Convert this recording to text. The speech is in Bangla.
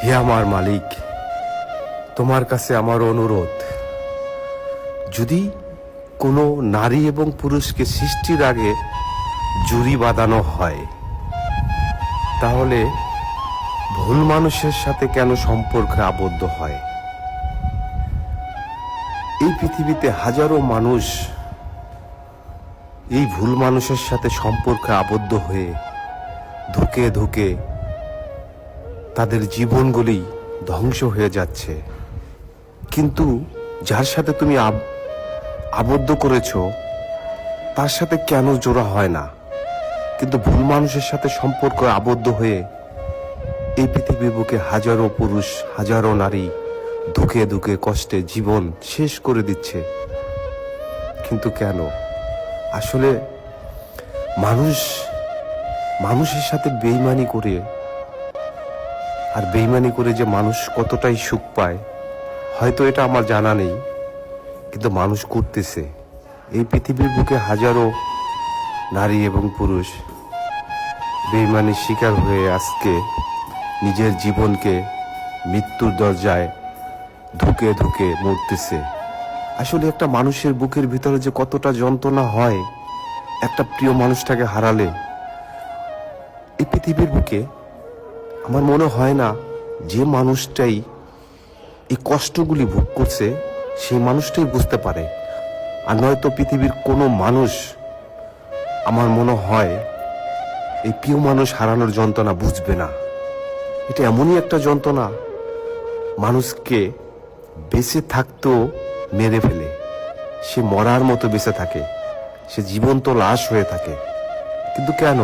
হে আমার মালিক, তোমার কাছে আমার অনুরোধ, যদি কোনো নারী এবং পুরুষকে সৃষ্টির আগে জুরি বাঁধানো হয়, তাহলে ভুল মানুষের সাথে কেন সম্পর্কে আবদ্ধ হয়? এই পৃথিবীতে হাজারো মানুষ এই ভুল মানুষের সাথে সম্পর্কে আবদ্ধ হয়ে ধুকে ধুকে তাদের জীবনগুলি ধ্বংস হয়ে যাচ্ছে। কিন্তু যার সাথে তুমি আবদ্ধ করেছ তার সাথে কেন জোড়া হয় না? কিন্তু ভুল মানুষের সাথে সম্পর্ক আবদ্ধ হয়ে এই পৃথিবীর বুকে হাজারো পুরুষ, হাজারো নারী ধুকে ধুকে কষ্টে জীবন শেষ করে দিচ্ছে। কিন্তু কেন? আসলে মানুষের সাথে বেইমানি করে, আর বেইমানি করে যে মানুষ কতটাই সুখ পায় হয়তো এটা আমার জানা নেই, কিন্তু মানুষ করতেছে। এই পৃথিবীর বুকে হাজারো নারী এবং পুরুষ বেইমানির শিকার হয়ে আজকে নিজের জীবনকে মৃত্যুর দরজায় ধুকে ধুকে মরতেছে। আসলে একটা মানুষের বুকের ভিতরে যে কতটা যন্ত্রণা হয় একটা প্রিয় মানুষটাকে হারালে। এই পৃথিবীর বুকে আমার মনে হয় না যে মানুষটাই এই কষ্টগুলি ভোগ করছে সেই মানুষটাই বুঝতে পারে। আর নয়তো পৃথিবীর কোনো মানুষ আমার মনে হয় এই প্রিয় মানুষ হারানোর যন্ত্রণা বুঝবে না। এটা এমনই একটা যন্ত্রণা, মানুষকে বেঁচে থাকতেও মেরে ফেলে। সে মরার মতো বেঁচে থাকে, সে জীবন্ত লাশ হয়ে থাকে। কিন্তু কেন?